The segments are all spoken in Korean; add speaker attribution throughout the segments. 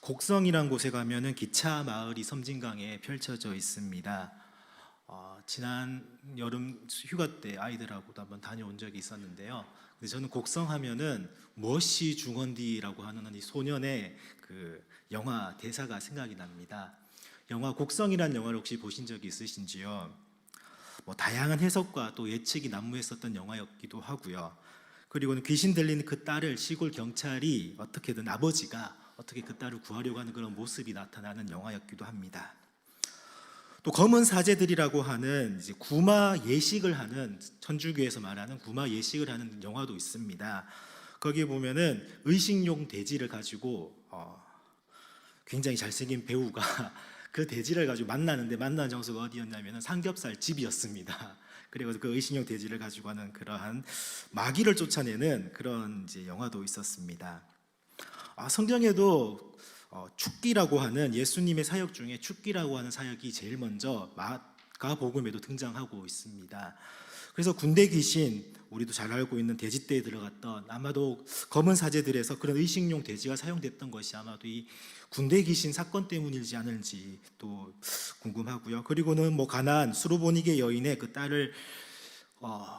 Speaker 1: 곡성이란 곳에 가면은 기차 마을이 섬진강에 펼쳐져 있습니다. 지난 여름 휴가 때 아이들하고도 한번 다녀온 적이 있었는데요. 근데 저는 곡성 하면은 무엇이 중헌디라고 하는 이 소년의 그 영화 대사가 생각이 납니다. 영화 곡성이란 영화를 혹시 보신 적이 있으신지요? 다양한 해석과 또 예측이 난무했었던 영화였기도 하고요. 그리고는 귀신 들린 그 딸을 시골 경찰이 어떻게든 아버지가 어떻게 그 딸을 구하려고 하는 그런 모습이 나타나는 영화였기도 합니다. 또 검은 사제들이라고 하는 이제 구마 예식을 하는, 천주교에서 말하는 구마 예식을 하는 영화도 있습니다. 거기에 보면은 의식용 돼지를 가지고 굉장히 잘생긴 배우가 그 돼지를 가지고 만나는데, 만나는 장소가 어디였냐면은 삼겹살 집이었습니다. 그리고 그 의식용 돼지를 가지고 하는 그러한 마귀를 쫓아내는 그런 이제 영화도 있었습니다. 성경에도 축기라고 하는 예수님의 사역 중에 축기라고 하는 사역이 제일 먼저 마가복음에도 등장하고 있습니다. 그래서 군대 귀신, 우리도 잘 알고 있는 돼지떼에 들어갔던, 아마도 검은 사제들에서 그런 의식용 돼지가 사용됐던 것이 아마도 이 군대 귀신 사건 때문이지 않을지 또 궁금하고요. 그리고는 가나안 수르보니게 여인의 그 딸을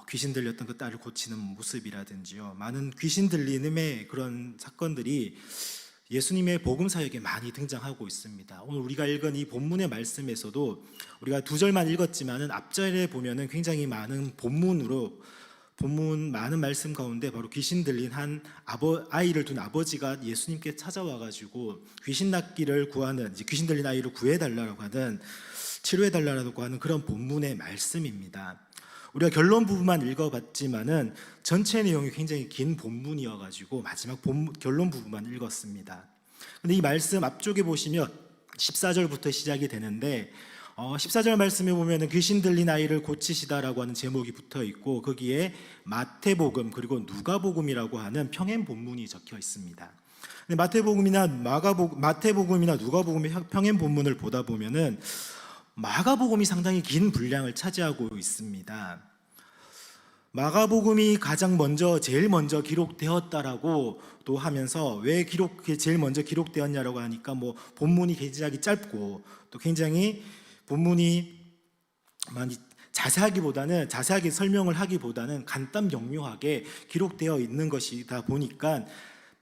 Speaker 1: 귀신 들렸던 그 딸을 고치는 모습이라든지요, 많은 귀신 들림의 그런 사건들이 예수님의 복음 사역에 많이 등장하고 있습니다. 오늘 우리가 읽은 이 본문의 말씀에서도 우리가 두 절만 읽었지만은 앞절에 보면은 굉장히 많은 본문 많은 말씀 가운데 바로 귀신 들린 한 아이를 둔 아버지가 예수님께 찾아와 가지고 귀신 낫기를 구하는, 이제 귀신 들린 아이를 구해 달라고 하는, 치료해 달라고 하는 그런 본문의 말씀입니다. 우리가 결론 부분만 읽어봤지만은 전체 내용이 굉장히 긴 본문이어가지고 마지막 결론 부분만 읽었습니다. 근데 이 말씀 앞쪽에 보시면 14절부터 시작이 되는데 14절 말씀에 보면은 귀신 들린 아이를 고치시다라고 하는 제목이 붙어 있고, 거기에 마태복음 그리고 누가복음이라고 하는 평행 본문이 적혀 있습니다. 근데 마태복음이나 누가복음의 평행 본문을 보다 보면은 마가복음이 상당히 긴 분량을 차지하고 있습니다. 마가복음이 제일 먼저 기록되었다라고 또 하면서, 왜 제일 먼저 기록되었냐라고 하니까 본문이 굉장히 짧고 또 굉장히 본문이 많이 자세하게 설명을 하기보다는 간단명료하게 기록되어 있는 것이다 보니까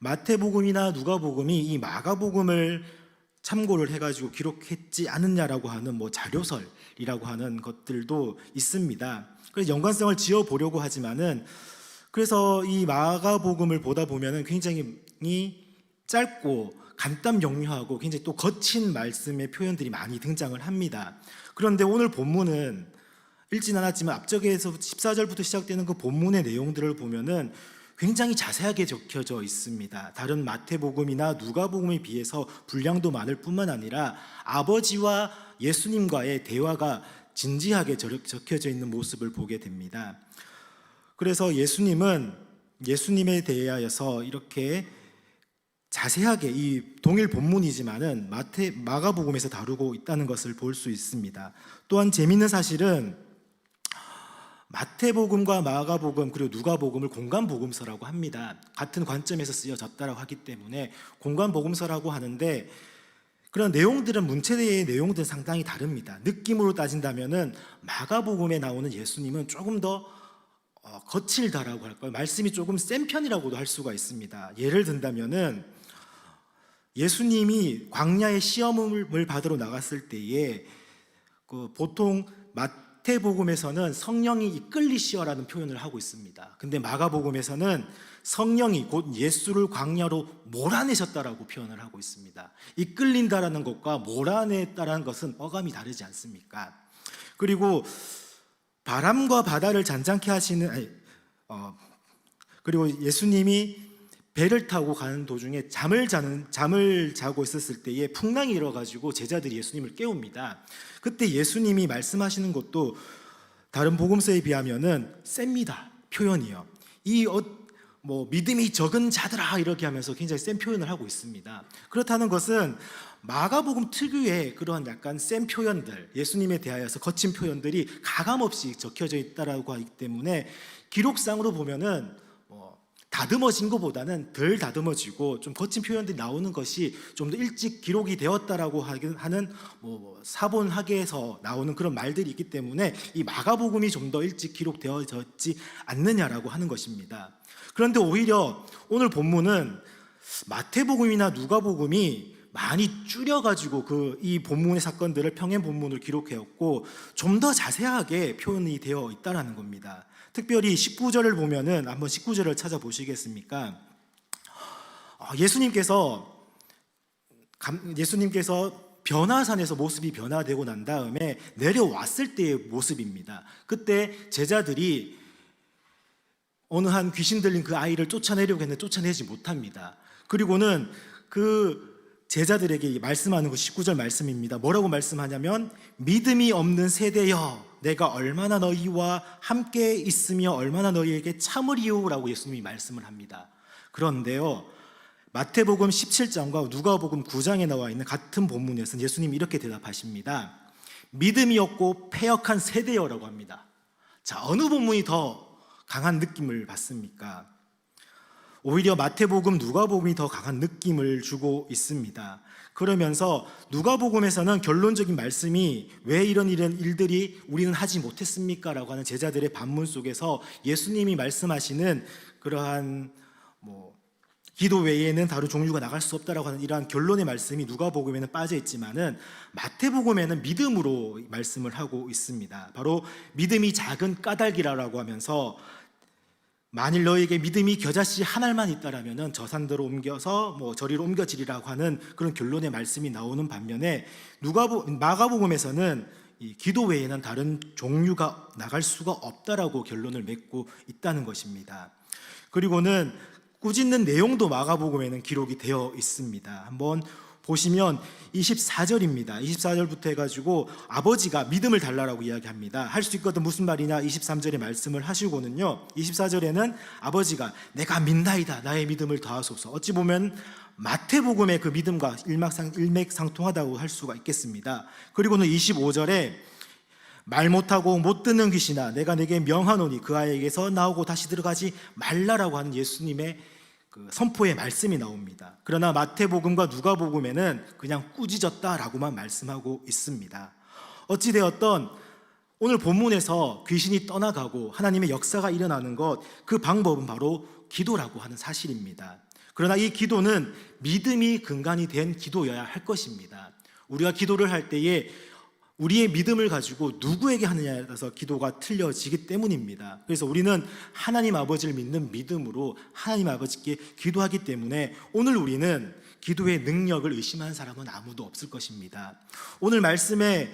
Speaker 1: 마태복음이나 누가복음이 이 마가복음을 참고를 해가지고 기록했지 않느냐라고 하는 자료설이라고 하는 것들도 있습니다. 그래서 연관성을 지어보려고 하지만은, 그래서 이 마가복음을 보다 보면은 굉장히 짧고 간단명료하고 굉장히 또 거친 말씀의 표현들이 많이 등장을 합니다. 그런데 오늘 본문은 읽진 않았지만 앞쪽에서 14절부터 시작되는 그 본문의 내용들을 보면은 굉장히 자세하게 적혀져 있습니다. 다른 마태복음이나 누가복음에 비해서 분량도 많을 뿐만 아니라 아버지와 예수님과의 대화가 진지하게 적혀져 있는 모습을 보게 됩니다. 그래서 예수님에 대하여서 이렇게 자세하게, 이 동일 본문이지만은 마가복음에서 다루고 있다는 것을 볼 수 있습니다. 또한 재미있는 사실은 마태복음과 마가복음 그리고 누가복음을 공간복음서라고 합니다. 같은 관점에서 쓰여졌다고 하기 때문에 공간복음서라고 하는데, 그런 내용들은, 문체의 내용들은 상당히 다릅니다. 느낌으로 따진다면은 마가복음에 나오는 예수님은 조금 더 거칠다라고 할까요? 말씀이 조금 센 편이라고도 할 수가 있습니다. 예를 든다면은 예수님이 광야의 시험을 받으러 나갔을 때에 보통 마태복음에서는 성령이 이끌리시어라는 표현을 하고 있습니다. 근데 마가복음에서는 성령이 곧 예수를 광야로 몰아내셨다라고 표현을 하고 있습니다. 이끌린다라는 것과 몰아냈다라는 것은 어감이 다르지 않습니까? 그리고 바람과 바다를 잔잔케 하시는, 그리고 예수님이 배를 타고 가는 도중에 잠을 자고 있었을 때에 풍랑이 일어가지고 제자들이 예수님을 깨웁니다. 그때 예수님이 말씀하시는 것도 다른 복음서에 비하면은 셉니다. 표현이요. 믿음이 적은 자들아, 이렇게 하면서 굉장히 센 표현을 하고 있습니다. 그렇다는 것은 마가복음 특유의 그런 약간 센 표현들, 예수님에 대하여서 거친 표현들이 가감없이 적혀져 있다라고 하기 때문에 기록상으로 보면은 다듬어진 것보다는 덜 다듬어지고 좀 거친 표현들이 나오는 것이 좀 더 일찍 기록이 되었다라고 하는 뭐 사본학에서 나오는 그런 말들이 있기 때문에 이 마가복음이 좀 더 일찍 기록되어졌지 않느냐라고 하는 것입니다. 그런데 오히려 오늘 본문은 마태복음이나 누가복음이 많이 줄여가지고 이 본문의 사건들을 평행 본문으로 기록해왔고 좀 더 자세하게 표현이 되어 있다라는 겁니다. 특별히 19절을 보면은 한번 19절을 찾아보시겠습니까? 예수님께서 변화산에서 모습이 변화되고 난 다음에 내려왔을 때의 모습입니다. 그때 제자들이 어느 한 귀신 들린 그 아이를 쫓아내려고 했는데 쫓아내지 못합니다. 그리고는 그 제자들에게 말씀하는 거 19절 말씀입니다. 뭐라고 말씀하냐면 믿음이 없는 세대여 내가 얼마나 너희와 함께 있으며 얼마나 너희에게 참으리오라고 예수님이 말씀을 합니다. 그런데요, 마태복음 17장과 누가복음 9장에 나와 있는 같은 본문에서는 예수님이 이렇게 대답하십니다. 믿음이 없고 패역한 세대여라고 합니다. 자, 어느 본문이 더 강한 느낌을 받습니까? 오히려 마태복음, 누가복음이 더 강한 느낌을 주고 있습니다. 그러면서 누가복음에서는 결론적인 말씀이 왜 이런 일들이 우리는 하지 못했습니까? 라고 하는 제자들의 반문 속에서 예수님이 말씀하시는 그러한 기도 외에는 다른 종류가 나갈 수 없다라고 하는 이러한 결론의 말씀이 누가복음에는 빠져 있지만은 마태복음에는 믿음으로 말씀을 하고 있습니다. 바로 믿음이 작은 까닭이라고 하면서 만일 너에게 믿음이 겨자씨 한 알만 있다라면은 저 산대로 옮겨서 저리로 옮겨지리라고 하는 그런 결론의 말씀이 나오는 반면에 마가복음에서는 이 기도 외에는 다른 종류가 나갈 수가 없다라고 결론을 맺고 있다는 것입니다. 그리고는 꾸짖는 내용도 마가복음에는 기록이 되어 있습니다. 한번 보시면 24절입니다. 24절부터 해가지고 아버지가 믿음을 달라라고 이야기합니다. 할 수 있거든 무슨 말이냐 23절에 말씀을 하시고는요, 24절에는 아버지가 내가 믿나이다 나의 믿음을 더하소서. 어찌 보면 마태복음의 그 믿음과 일맥상통하다고 할 수가 있겠습니다. 그리고는 25절에 말 못하고 못 듣는 귀신아 내가 내게 명하노니 그 아이에게서 나오고 다시 들어가지 말라라고 하는 예수님의 그 선포의 말씀이 나옵니다. 그러나 마태복음과 누가복음에는 그냥 꾸짖었다라고만 말씀하고 있습니다. 어찌되었던 오늘 본문에서 귀신이 떠나가고 하나님의 역사가 일어나는 것, 그 방법은 바로 기도라고 하는 사실입니다. 그러나 이 기도는 믿음이 근간이 된 기도여야 할 것입니다. 우리가 기도를 할 때에 우리의 믿음을 가지고 누구에게 하느냐에 따라서 기도가 틀려지기 때문입니다. 그래서 우리는 하나님 아버지를 믿는 믿음으로 하나님 아버지께 기도하기 때문에 오늘 우리는 기도의 능력을 의심하는 사람은 아무도 없을 것입니다. 오늘 말씀에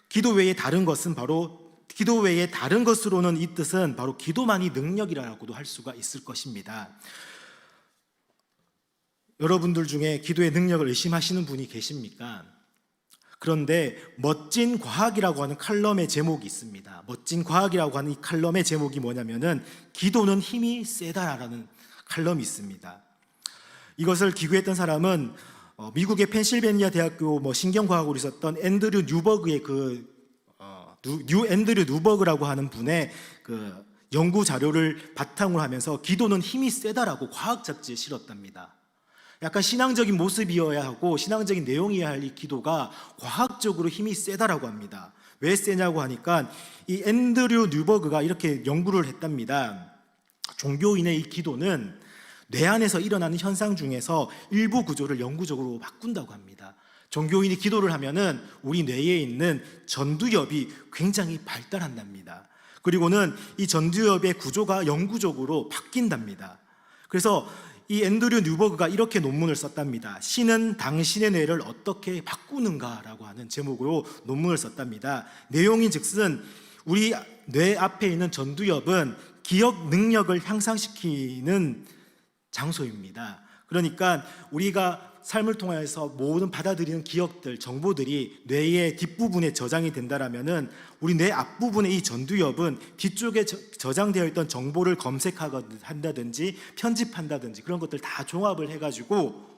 Speaker 1: 기도 외에 다른 것은 바로 기도 외에 다른 것으로는 이 뜻은 바로 기도만이 능력이라고도 할 수가 있을 것입니다. 여러분들 중에 기도의 능력을 의심하시는 분이 계십니까? 그런데 멋진 과학이라고 하는 칼럼의 제목이 있습니다. 멋진 과학이라고 하는 이 칼럼의 제목이 뭐냐면은 기도는 힘이 세다라는 칼럼이 있습니다. 이것을 기고했던 사람은 미국의 펜실베니아 대학교 신경과학으로 있었던 앤드류 뉴버그의 앤드류 뉴버그라고 하는 분의 그 연구 자료를 바탕으로 하면서 기도는 힘이 세다라고 과학 잡지에 실었답니다. 약간 신앙적인 모습이어야 하고 신앙적인 내용이어야 할 이 기도가 과학적으로 힘이 세다라고 합니다. 왜 세냐고 하니까 이 앤드류 뉴버그가 이렇게 연구를 했답니다. 종교인의 이 기도는 뇌 안에서 일어나는 현상 중에서 일부 구조를 영구적으로 바꾼다고 합니다. 종교인이 기도를 하면은 우리 뇌에 있는 전두엽이 굉장히 발달한답니다. 그리고는 이 전두엽의 구조가 영구적으로 바뀐답니다. 그래서 이 앤드류 뉴버그가 이렇게 논문을 썼답니다. 신은 당신의 뇌를 어떻게 바꾸는가라고 하는 제목으로 논문을 썼답니다. 내용인 즉슨 우리 뇌 앞에 있는 전두엽은 기억 능력을 향상시키는 장소입니다. 그러니까 우리가 삶을 통해서 모든 받아들이는 기억들, 정보들이 뇌의 뒷부분에 저장이 된다라면은 우리 뇌 앞부분의 이 전두엽은 뒤쪽에 저장되어 있던 정보를 검색한다든지 편집한다든지 그런 것들 다 종합을 해가지고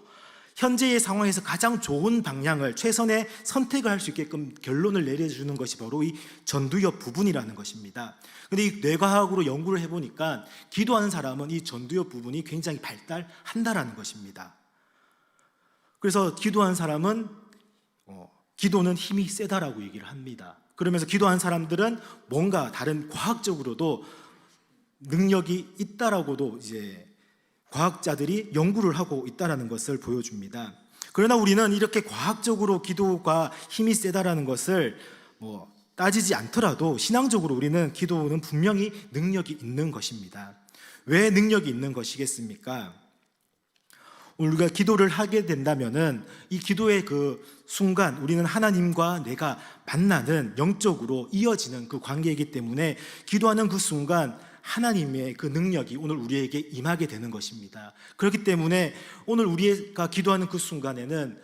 Speaker 1: 현재의 상황에서 가장 좋은 방향을, 최선의 선택을 할 수 있게끔 결론을 내려주는 것이 바로 이 전두엽 부분이라는 것입니다. 근데 이 뇌과학으로 연구를 해보니까 기도하는 사람은 이 전두엽 부분이 굉장히 발달한다라는 것입니다. 그래서 기도하는 사람은 기도는 힘이 세다라고 얘기를 합니다. 그러면서 기도하는 사람들은 뭔가 다른 과학적으로도 능력이 있다라고도 이제 과학자들이 연구를 하고 있다라는 것을 보여줍니다. 그러나 우리는 이렇게 과학적으로 기도가 힘이 세다라는 것을 따지지 않더라도 신앙적으로 우리는 기도는 분명히 능력이 있는 것입니다. 왜 능력이 있는 것이겠습니까? 우리가 기도를 하게 된다면은 이 기도의 그 순간 우리는 하나님과 내가 만나는, 영적으로 이어지는 그 관계이기 때문에 기도하는 그 순간 하나님의 그 능력이 오늘 우리에게 임하게 되는 것입니다. 그렇기 때문에 오늘 우리가 기도하는 그 순간에는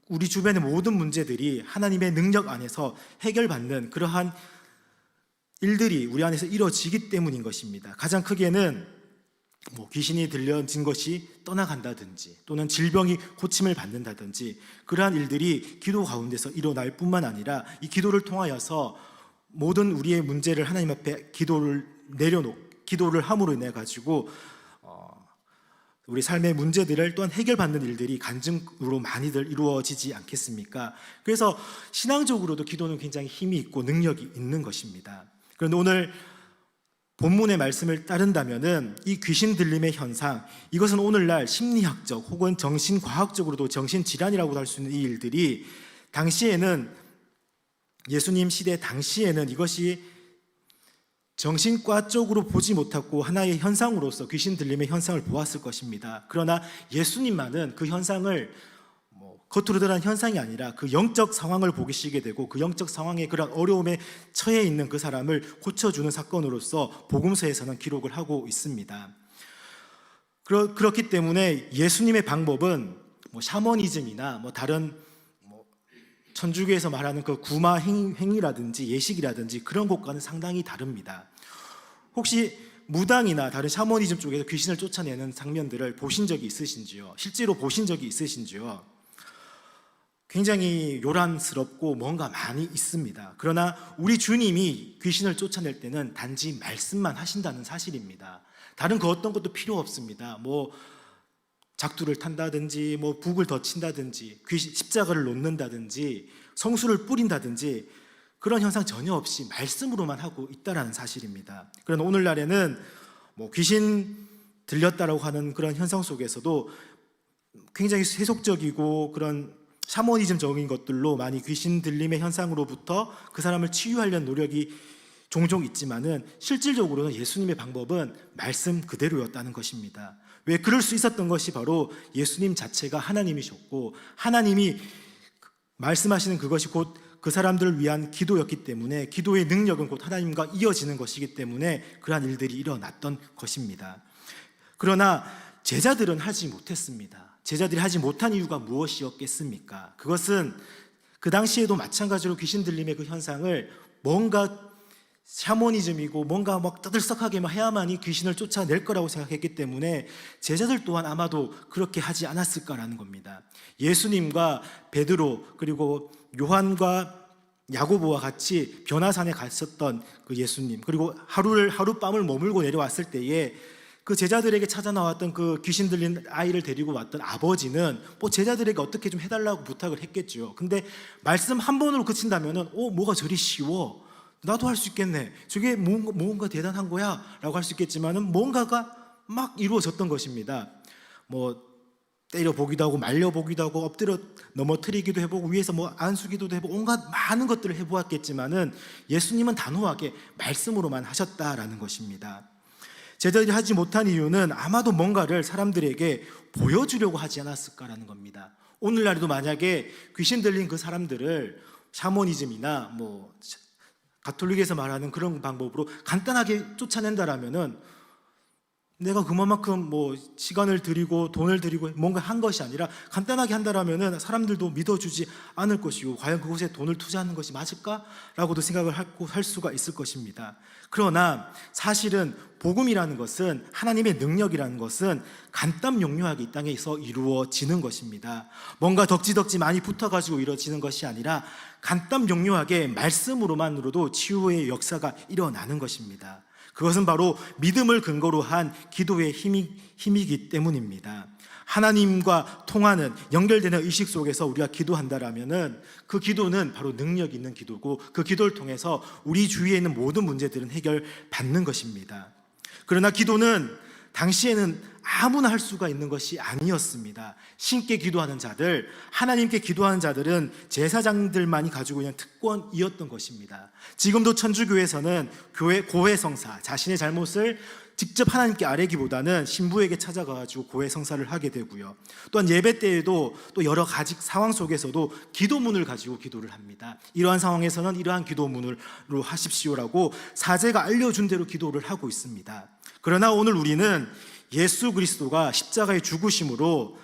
Speaker 1: 우리 주변의 모든 문제들이 하나님의 능력 안에서 해결받는 그러한 일들이 우리 안에서 이루어지기 때문인 것입니다. 가장 크게는 귀신이 들려진 것이 떠나간다든지 또는 질병이 고침을 받는다든지 그러한 일들이 기도 가운데서 일어날 뿐만 아니라 이 기도를 통하여서 모든 우리의 문제를 하나님 앞에 기도를 함으로 인해 가지고 우리 삶의 문제들을 또한 해결받는 일들이 간증으로 많이들 이루어지지 않겠습니까? 그래서 신앙적으로도 기도는 굉장히 힘이 있고 능력이 있는 것입니다. 그런데 오늘 본문의 말씀을 따른다면은 이 귀신 들림의 현상, 이것은 오늘날 심리학적 혹은 정신과학적으로도 정신질환이라고 할 수 있는 이 일들이 당시에는, 예수님 시대 당시에는 이것이 정신과 쪽으로 보지 못하고 하나의 현상으로서 귀신 들림의 현상을 보았을 것입니다. 그러나 예수님만은 그 현상을 겉으로 드러난 현상이 아니라 그 영적 상황을 보시게 되고 그 영적 상황의 그런 어려움에 처해 있는 그 사람을 고쳐주는 사건으로서 복음서에서는 기록을 하고 있습니다. 그렇기 때문에 예수님의 방법은 샤머니즘이나 다른 천주교에서 말하는 그 구마 행위라든지 예식이라든지 그런 것과는 상당히 다릅니다. 혹시 무당이나 다른 샤머니즘 쪽에서 귀신을 쫓아내는 장면들을 보신 적이 있으신지요? 실제로 보신 적이 있으신지요? 굉장히 요란스럽고 뭔가 많이 있습니다. 그러나 우리 주님이 귀신을 쫓아낼 때는 단지 말씀만 하신다는 사실입니다. 다른 그 어떤 것도 필요 없습니다. 작두를 탄다든지 북을 덧친다든지 십자가를 놓는다든지 성수를 뿌린다든지 그런 현상 전혀 없이 말씀으로만 하고 있다는 사실입니다. 그러나 오늘날에는 귀신 들렸다라고 하는 그런 현상 속에서도 굉장히 세속적이고 그런 샤머니즘적인 것들로 많이 귀신 들림의 현상으로부터 그 사람을 치유하려는 노력이 종종 있지만은 실질적으로는 예수님의 방법은 말씀 그대로였다는 것입니다. 왜 그럴 수 있었던 것이 바로 예수님 자체가 하나님이셨고 하나님이 말씀하시는 그것이 곧 그 사람들을 위한 기도였기 때문에 기도의 능력은 곧 하나님과 이어지는 것이기 때문에 그러한 일들이 일어났던 것입니다. 그러나 제자들은 하지 못했습니다. 제자들이 하지 못한 이유가 무엇이었겠습니까? 그것은 그 당시에도 마찬가지로 귀신 들림의 그 현상을 뭔가 샤머니즘이고 뭔가 떠들썩하게 해야만이 귀신을 쫓아낼 거라고 생각했기 때문에 제자들 또한 아마도 그렇게 하지 않았을까라는 겁니다. 예수님과 베드로 그리고 요한과 야고보와 같이 변화산에 갔었던 그 예수님, 그리고 하룻밤을 머물고 내려왔을 때에 그 제자들에게 찾아 나왔던 그 귀신 들린 아이를 데리고 왔던 아버지는 제자들에게 어떻게 좀 해달라고 부탁을 했겠죠. 근데 말씀 한 번으로 그친다면은 뭐가 저리 쉬워, 나도 할 수 있겠네, 저게 뭔가 대단한 거야 라고 할 수 있겠지만은 뭔가가 막 이루어졌던 것입니다. 때려보기도 하고 말려보기도 하고 엎드려 넘어뜨리기도 해보고 위에서 안수기도 해보고 온갖 많은 것들을 해보았겠지만은 예수님은 단호하게 말씀으로만 하셨다라는 것입니다. 제자들이 하지 못한 이유는 아마도 뭔가를 사람들에게 보여주려고 하지 않았을까라는 겁니다. 오늘날에도 만약에 귀신 들린 그 사람들을 샤머니즘이나 가톨릭에서 말하는 그런 방법으로 간단하게 쫓아낸다라면은 내가 그만큼 뭐 시간을 들이고 돈을 들이고 뭔가 한 것이 아니라 간단하게 한다라면은 사람들도 믿어주지 않을 것이고, 과연 그곳에 돈을 투자하는 것이 맞을까라고도 생각을 할 수가 있을 것입니다. 그러나 사실은 복음이라는 것은, 하나님의 능력이라는 것은 간단명료하게 이 땅에서 이루어지는 것입니다. 뭔가 덕지덕지 많이 붙어가지고 이루어지는 것이 아니라 간단명료하게 말씀으로만으로도 치유의 역사가 일어나는 것입니다. 그것은 바로 믿음을 근거로 한 기도의 힘이기 때문입니다. 하나님과 통하는, 연결되는 의식 속에서 우리가 기도한다라면은 그 기도는 바로 능력 있는 기도고, 그 기도를 통해서 우리 주위에 있는 모든 문제들은 해결받는 것입니다. 그러나 기도는 당시에는 아무나 할 수가 있는 것이 아니었습니다. 신께 기도하는 자들, 하나님께 기도하는 자들은 제사장들만이 가지고 있는 특권이었던 것입니다. 지금도 천주교에서는 고해성사, 자신의 잘못을 직접 하나님께 아뢰기보다는 신부에게 찾아가가지고 고해성사를 하게 되고요. 또한 예배 때에도 또 여러 가지 상황 속에서도 기도문을 가지고 기도를 합니다. 이러한 상황에서는 이러한 기도문으로 하십시오라고 사제가 알려준 대로 기도를 하고 있습니다. 그러나 오늘 우리는 예수 그리스도가 십자가의 죽으심으로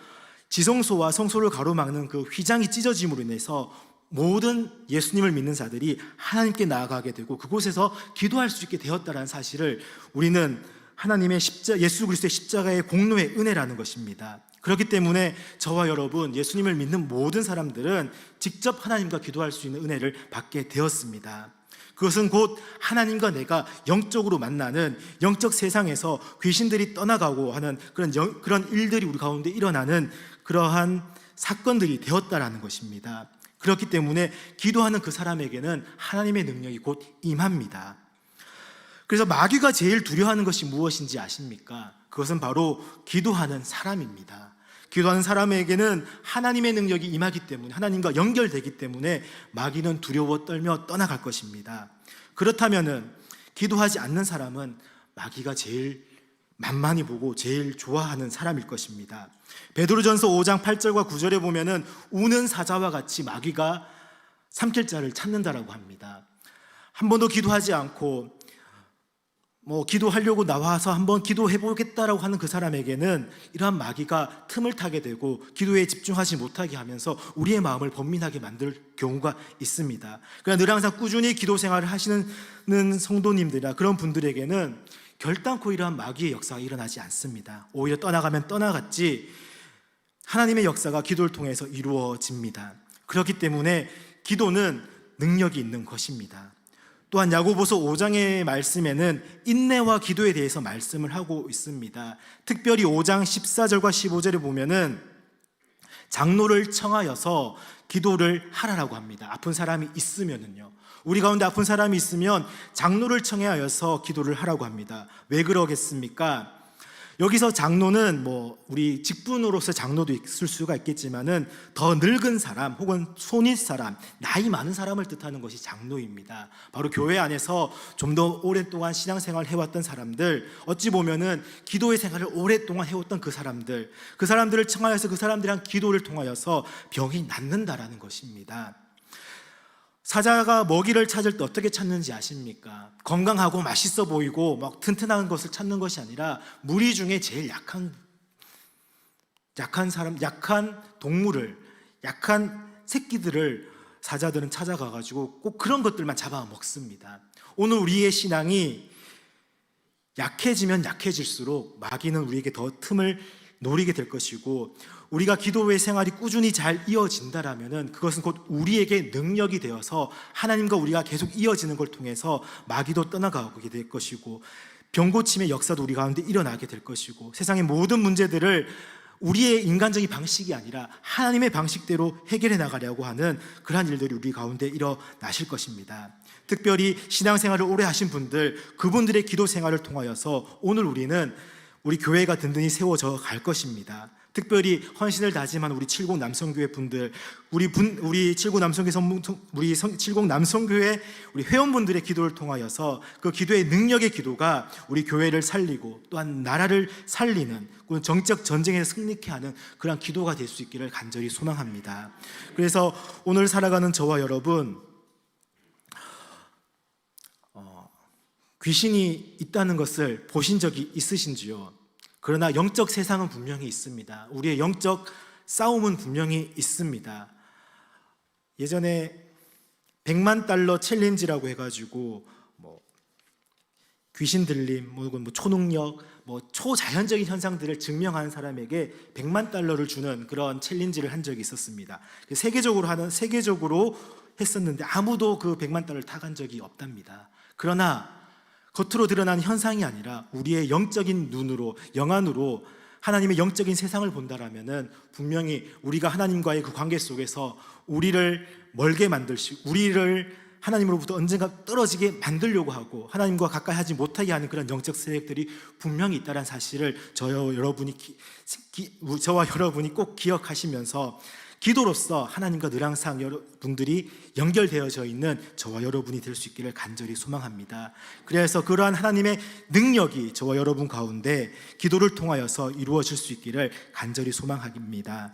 Speaker 1: 지성소와 성소를 가로막는 그 휘장이 찢어짐으로 인해서 모든 예수님을 믿는 자들이 하나님께 나아가게 되고 그곳에서 기도할 수 있게 되었다는 사실을 우리는 하나님의 예수 그리스도의 십자가의 공로의 은혜라는 것입니다. 그렇기 때문에 저와 여러분, 예수님을 믿는 모든 사람들은 직접 하나님과 기도할 수 있는 은혜를 받게 되었습니다. 그것은 곧 하나님과 내가 영적으로 만나는, 영적 세상에서 귀신들이 떠나가고 하는 그런 일들이 우리 가운데 일어나는 그러한 사건들이 되었다라는 것입니다. 그렇기 때문에 기도하는 그 사람에게는 하나님의 능력이 곧 임합니다. 그래서 마귀가 제일 두려워하는 것이 무엇인지 아십니까? 그것은 바로 기도하는 사람입니다. 기도하는 사람에게는 하나님의 능력이 임하기 때문에, 하나님과 연결되기 때문에 마귀는 두려워 떨며 떠나갈 것입니다. 그렇다면은 기도하지 않는 사람은 마귀가 제일 만만히 보고 제일 좋아하는 사람일 것입니다. 베드로전서 5장 8절과 9절에 보면은 우는 사자와 같이 마귀가 삼킬 자를 찾는다라고 합니다. 한 번도 기도하지 않고 기도하려고 나와서 한번 기도해보겠다라고 하는 그 사람에게는 이러한 마귀가 틈을 타게 되고 기도에 집중하지 못하게 하면서 우리의 마음을 번민하게 만들 경우가 있습니다. 그러나 늘 항상 꾸준히 기도 생활을 하시는 성도님들이나 그런 분들에게는 결단코 이러한 마귀의 역사가 일어나지 않습니다. 오히려 떠나가면 떠나갔지 하나님의 역사가 기도를 통해서 이루어집니다. 그렇기 때문에 기도는 능력이 있는 것입니다. 또한 야고보서 5장의 말씀에는 인내와 기도에 대해서 말씀을 하고 있습니다. 특별히 5장 14절과 15절에 보면은 장로를 청하여서 기도를 하라라고 합니다. 아픈 사람이 있으면은요. 우리 가운데 아픈 사람이 있으면 장로를 청하여서 기도를 하라고 합니다. 왜 그러겠습니까? 여기서 장로는 우리 직분으로서 장로도 있을 수가 있겠지만은 더 늙은 사람 혹은 손윗 사람, 나이 많은 사람을 뜻하는 것이 장로입니다. 바로 교회 안에서 좀 더 오랫동안 신앙생활을 해왔던 사람들, 어찌 보면은 기도의 생활을 오랫동안 해왔던 그 사람들을 청하여서 그 사람들이랑 기도를 통하여서 병이 낫는다라는 것입니다. 사자가 먹이를 찾을 때 어떻게 찾는지 아십니까? 건강하고 맛있어 보이고 막 튼튼한 것을 찾는 것이 아니라 무리 중에 제일 약한 사람, 약한 동물을, 약한 새끼들을 사자들은 찾아가가지고 꼭 그런 것들만 잡아먹습니다. 오늘 우리의 신앙이 약해지면 약해질수록 마귀는 우리에게 더 틈을 노리게 될 것이고, 우리가 기도의 생활이 꾸준히 잘 이어진다라면은 그것은 곧 우리에게 능력이 되어서 하나님과 우리가 계속 이어지는 걸 통해서 마귀도 떠나가게 될 것이고, 병고침의 역사도 우리 가운데 일어나게 될 것이고, 세상의 모든 문제들을 우리의 인간적인 방식이 아니라 하나님의 방식대로 해결해 나가려고 하는 그러한 일들이 우리 가운데 일어나실 것입니다. 특별히 신앙생활을 오래 하신 분들, 그분들의 기도 생활을 통하여서 오늘 우리 교회가 든든히 세워져 갈 것입니다. 특별히 헌신을 다짐한 우리 칠곡 남성교회 분들, 우리 칠곡 남성교회 우리 회원분들의 기도를 통하여서 그 기도의 능력의 기도가 우리 교회를 살리고 또한 나라를 살리는, 정적 전쟁에 승리케 하는 그런 기도가 될 수 있기를 간절히 소망합니다. 그래서 오늘 살아가는 저와 여러분, 귀신이 있다는 것을 보신 적이 있으신지요? 그러나 영적 세상은 분명히 있습니다. 우리의 영적 싸움은 분명히 있습니다. 예전에 100만 달러 챌린지라고 해가지고 뭐 귀신 들림, 뭐 초능력, 뭐 초자연적인 현상들을 증명한 사람에게 100만 달러를 주는 그런 챌린지를 한 적이 있었습니다. 세계적으로 했었는데 아무도 그 100만 달러를 타간 적이 없답니다. 그러나 겉으로 드러나는 현상이 아니라 우리의 영적인 눈으로, 영안으로 하나님의 영적인 세상을 본다라면은 분명히 우리가 하나님과의 그 관계 속에서 우리를 멀게 만들시고 우리를 하나님으로부터 언젠가 떨어지게 만들려고 하고 하나님과 가까이 하지 못하게 하는 그런 영적 세력들이 분명히 있다는 사실을 저와 여러분이 꼭 기억하시면서 기도로서 하나님과 늘 항상 여러분들이 연결되어져 있는 저와 여러분이 될 수 있기를 간절히 소망합니다. 그래서 그러한 하나님의 능력이 저와 여러분 가운데 기도를 통하여서 이루어질 수 있기를 간절히 소망합니다.